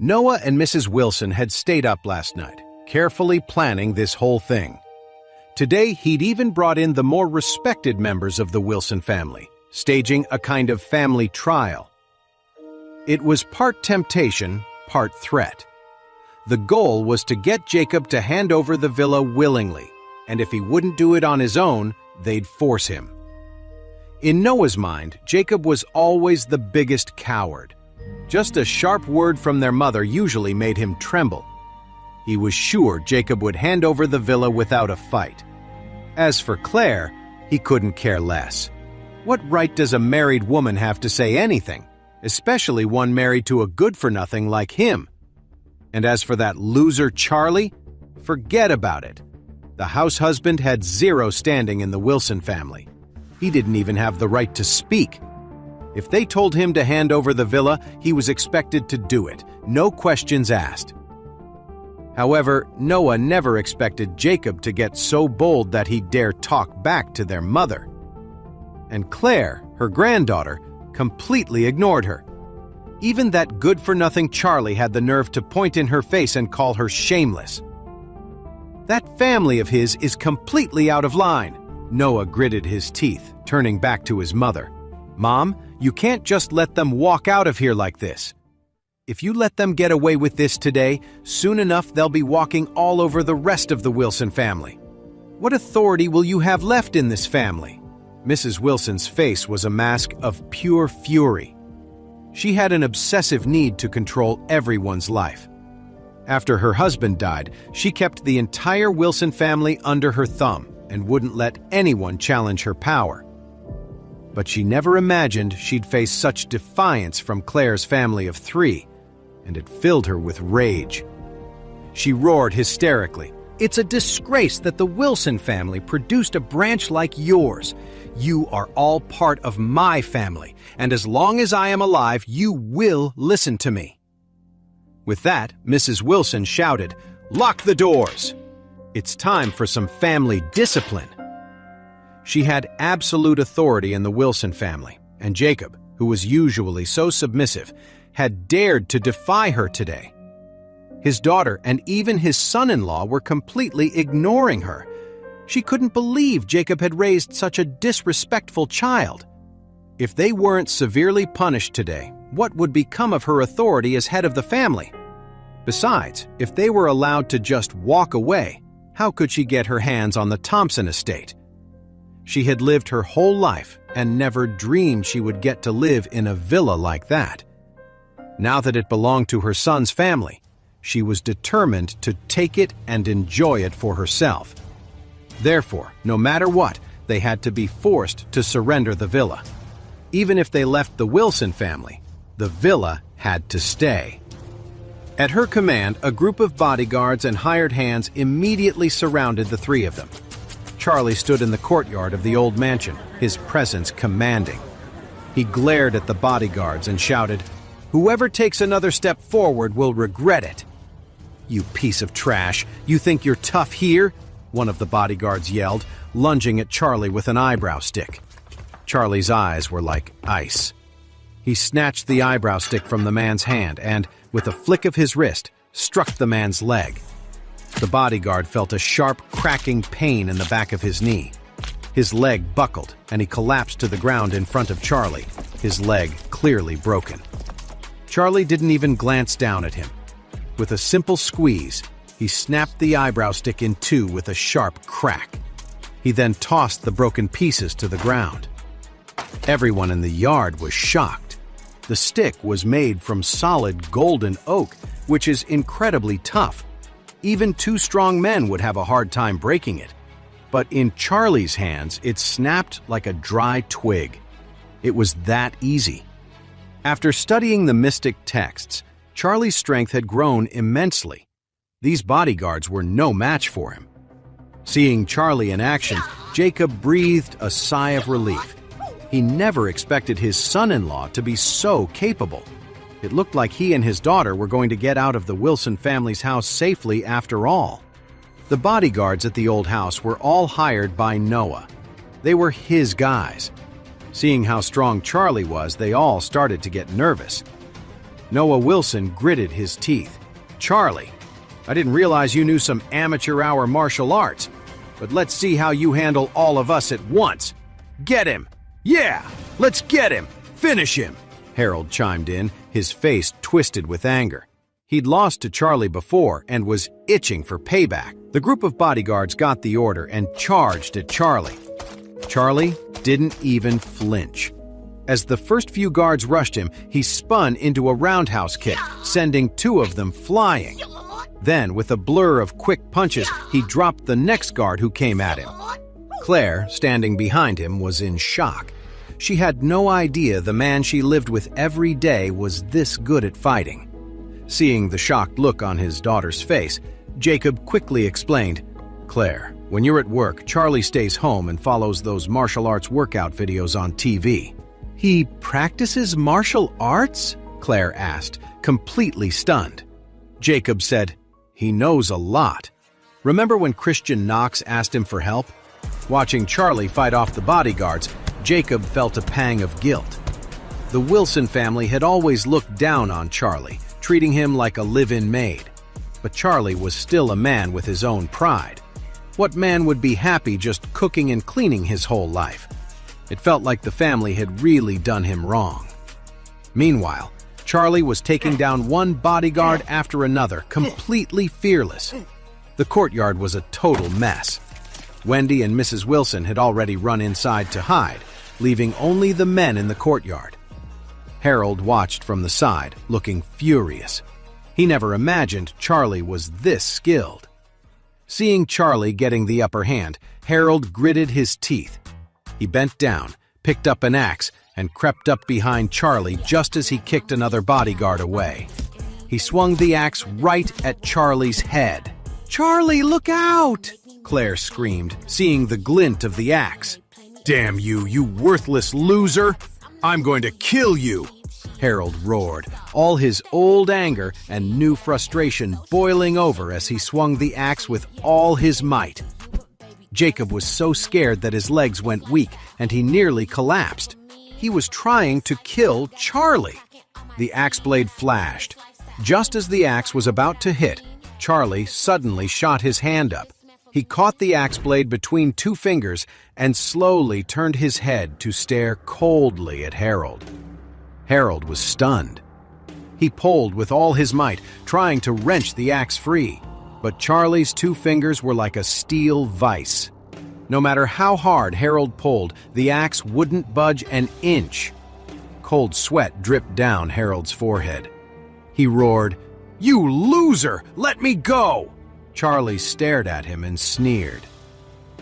Noah and Mrs. Wilson had stayed up last night, carefully planning this whole thing. Today, he'd even brought in the more respected members of the Wilson family, staging a kind of family trial. It was part temptation, part threat. The goal was to get Jacob to hand over the villa willingly, and if he wouldn't do it on his own, they'd force him. In Noah's mind, Jacob was always the biggest coward. Just a sharp word from their mother usually made him tremble. He was sure Jacob would hand over the villa without a fight. As for Clare, he couldn't care less. What right does a married woman have to say anything, especially one married to a good-for-nothing like him? And as for that loser Charlie, forget about it. The house husband had zero standing in the Wilson family. He didn't even have the right to speak. If they told him to hand over the villa, he was expected to do it, no questions asked. However, Noah never expected Jacob to get so bold that he'd dare talk back to their mother. And Clare, her granddaughter, completely ignored her. Even that good-for-nothing Charlie had the nerve to point in her face and call her shameless. That family of his is completely out of line. Noah gritted his teeth, turning back to his mother. Mom, you can't just let them walk out of here like this. If you let them get away with this today, soon enough they'll be walking all over the rest of the Wilson family. What authority will you have left in this family? Mrs. Wilson's face was a mask of pure fury. She had an obsessive need to control everyone's life. After her husband died, she kept the entire Wilson family under her thumb and wouldn't let anyone challenge her power. But she never imagined she'd face such defiance from Clare's family of 3, and it filled her with rage. She roared hysterically, "It's a disgrace that the Wilson family produced a branch like yours. You are all part of my family, and as long as I am alive, you will listen to me." With that, Mrs. Wilson shouted, "Lock the doors! It's time for some family discipline." She had absolute authority in the Wilson family, and Jacob, who was usually so submissive, had dared to defy her today. His daughter and even his son-in-law were completely ignoring her. She couldn't believe Jacob had raised such a disrespectful child. If they weren't severely punished today, what would become of her authority as head of the family? Besides, if they were allowed to just walk away, how could she get her hands on the Thompson estate? She had lived her whole life and never dreamed she would get to live in a villa like that. Now that it belonged to her son's family, she was determined to take it and enjoy it for herself. Therefore, no matter what, they had to be forced to surrender the villa. Even if they left the Wilson family, the villa had to stay. At her command, a group of bodyguards and hired hands immediately surrounded the 3 of them. Charlie stood in the courtyard of the old mansion, his presence commanding. He glared at the bodyguards and shouted, "Whoever takes another step forward will regret it." "You piece of trash! You think you're tough here?" one of the bodyguards yelled, lunging at Charlie with an eyebrow stick. Charlie's eyes were like ice. He snatched the eyebrow stick from the man's hand and, with a flick of his wrist, struck the man's leg. The bodyguard felt a sharp, cracking pain in the back of his knee. His leg buckled, and he collapsed to the ground in front of Charlie, his leg clearly broken. Charlie didn't even glance down at him. With a simple squeeze, he snapped the eyebrow stick in 2 with a sharp crack. He then tossed the broken pieces to the ground. Everyone in the yard was shocked. The stick was made from solid golden oak, which is incredibly tough. Even 2 strong men would have a hard time breaking it. But in Charlie's hands, it snapped like a dry twig. It was that easy. After studying the mystic texts, Charlie's strength had grown immensely. These bodyguards were no match for him. Seeing Charlie in action, Jacob breathed a sigh of relief. He never expected his son-in-law to be so capable. It looked like he and his daughter were going to get out of the Wilson family's house safely after all. The bodyguards at the old house were all hired by Noah. They were his guys. Seeing how strong Charlie was, they all started to get nervous. Noah Wilson gritted his teeth. "Charlie, I didn't realize you knew some amateur hour martial arts, but let's see how you handle all of us at once. Get him! Yeah, let's get him! Finish him!" Harold chimed in, his face twisted with anger. He'd lost to Charlie before and was itching for payback. The group of bodyguards got the order and charged at Charlie. Charlie didn't even flinch. As the first few guards rushed him, he spun into a roundhouse kick, sending 2 of them flying. Then, with a blur of quick punches, he dropped the next guard who came at him. Claire, standing behind him, was in shock. She had no idea the man she lived with every day was this good at fighting. Seeing the shocked look on his daughter's face, Jacob quickly explained, "Claire, when you're at work, Charlie stays home and follows those martial arts workout videos on TV." "He practices martial arts?" Claire asked, completely stunned. Jacob said, "He knows a lot. Remember when Christian Knox asked him for help?" Watching Charlie fight off the bodyguards, Jacob felt a pang of guilt. The Wilson family had always looked down on Charlie, treating him like a live-in maid. But Charlie was still a man with his own pride. What man would be happy just cooking and cleaning his whole life? It felt like the family had really done him wrong. Meanwhile, Charlie was taking down one bodyguard after another, completely fearless. The courtyard was a total mess. Wendy and Mrs. Wilson had already run inside to hide, leaving only the men in the courtyard. Harold watched from the side, looking furious. He never imagined Charlie was this skilled. Seeing Charlie getting the upper hand, Harold gritted his teeth. He bent down, picked up an axe, and crept up behind Charlie just as he kicked another bodyguard away. He swung the axe right at Charlie's head. "Charlie, look out!" Claire screamed, seeing the glint of the axe. "Damn you, you worthless loser! I'm going to kill you!" Harold roared, all his old anger and new frustration boiling over as he swung the axe with all his might. Jacob was so scared that his legs went weak and he nearly collapsed. He was trying to kill Charlie. The axe blade flashed. Just as the axe was about to hit, Charlie suddenly shot his hand up. He caught the axe blade between 2 fingers and slowly turned his head to stare coldly at Harold. Harold was stunned. He pulled with all his might, trying to wrench the axe free, but Charlie's 2 fingers were like a steel vice. No matter how hard Harold pulled, the axe wouldn't budge an inch. Cold sweat dripped down Harold's forehead. He roared, "You loser! Let me go!" Charlie stared at him and sneered.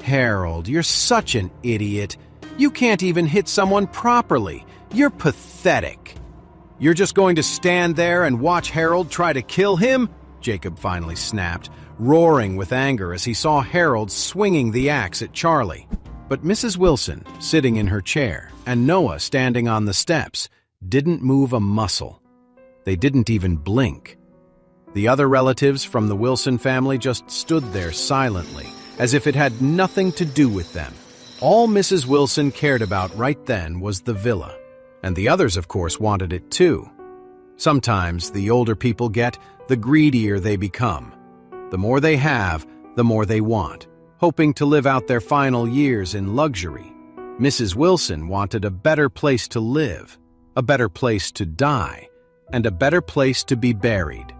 "Harold, you're such an idiot. You can't even hit someone properly. You're pathetic." "You're just going to stand there and watch Harold try to kill him?" Jacob finally snapped, roaring with anger as he saw Harold swinging the axe at Charlie. But Mrs. Wilson, sitting in her chair, and Noah standing on the steps, didn't move a muscle. They didn't even blink. The other relatives from the Wilson family just stood there silently, as if it had nothing to do with them. All Mrs. Wilson cared about right then was the villa, and the others, of course, wanted it too. Sometimes the older people get, the greedier they become. The more they have, the more they want, hoping to live out their final years in luxury. Mrs. Wilson wanted a better place to live, a better place to die, and a better place to be buried.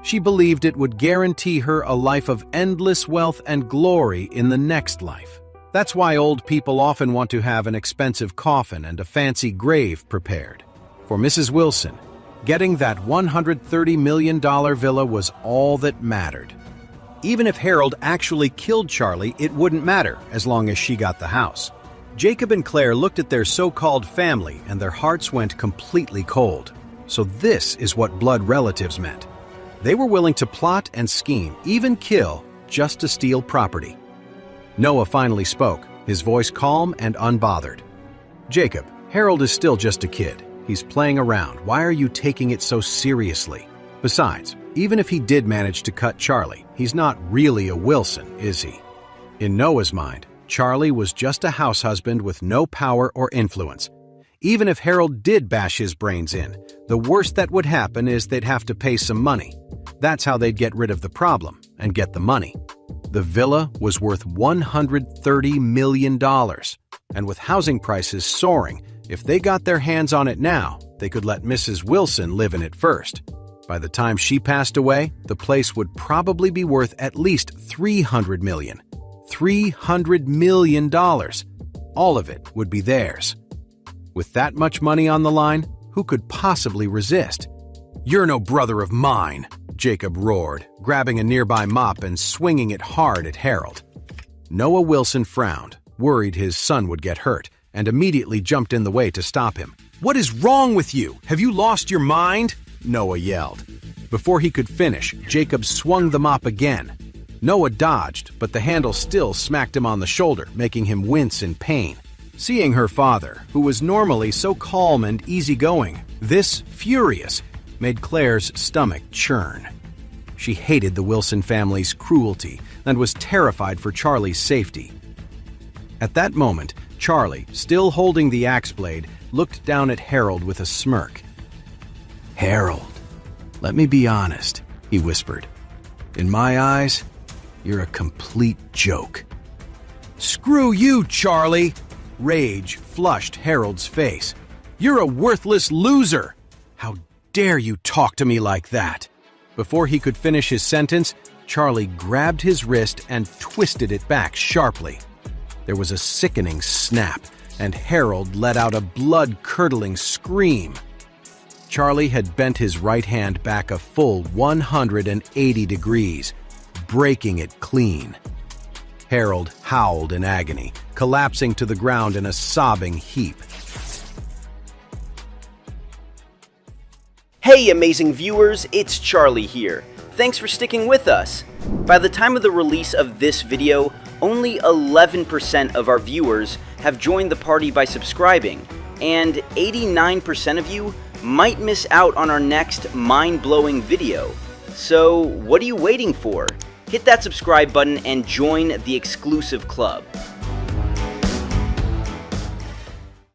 She believed it would guarantee her a life of endless wealth and glory in the next life. That's why old people often want to have an expensive coffin and a fancy grave prepared. For Mrs. Wilson, getting that $130 million villa was all that mattered. Even if Harold actually killed Charlie, it wouldn't matter as long as she got the house. Jacob and Claire looked at their so-called family and their hearts went completely cold. So this is what blood relatives meant. They were willing to plot and scheme, even kill, just to steal property. Noah finally spoke, his voice calm and unbothered. "Jacob, Harold is still just a kid. He's playing around. Why are you taking it so seriously? Besides, even if he did manage to cut Charlie, he's not really a Wilson, is he?" In Noah's mind, Charlie was just a house husband with no power or influence. Even if Harold did bash his brains in, the worst that would happen is they'd have to pay some money. That's how they'd get rid of the problem and get the money. The villa was worth $130 million, and with housing prices soaring, if they got their hands on it now, they could let Mrs. Wilson live in it first. By the time she passed away, the place would probably be worth at least $300 million. $300 million. All of it would be theirs. With that much money on the line, who could possibly resist? "You're no brother of mine," Jacob roared, grabbing a nearby mop and swinging it hard at Harold. Noah Wilson frowned, worried his son would get hurt, and immediately jumped in the way to stop him. "What is wrong with you? Have you lost your mind?" Noah yelled. Before he could finish, Jacob swung the mop again. Noah dodged, but the handle still smacked him on the shoulder, making him wince in pain. Seeing her father, who was normally so calm and easygoing, this furious, made Claire's stomach churn. She hated the Wilson family's cruelty and was terrified for Charlie's safety. At that moment, Charlie, still holding the axe blade, looked down at Harold with a smirk. "Harold, let me be honest," he whispered. "In my eyes, you're a complete joke." "Screw you, Charlie!" Rage flushed Harold's face. "You're a worthless loser! How dare you talk to me like that?" Before he could finish his sentence, Charlie grabbed his wrist and twisted it back sharply. There was a sickening snap, and Harold let out a blood-curdling scream. Charlie had bent his right hand back a full 180 degrees, breaking it clean. Harold howled in agony, collapsing to the ground in a sobbing heap. Hey amazing viewers, it's Charlie here. Thanks for sticking with us. By the time of the release of this video, only 11% of our viewers have joined the party by subscribing, and 89% of you might miss out on our next mind-blowing video. So what are you waiting for? Hit that subscribe button and join the exclusive club.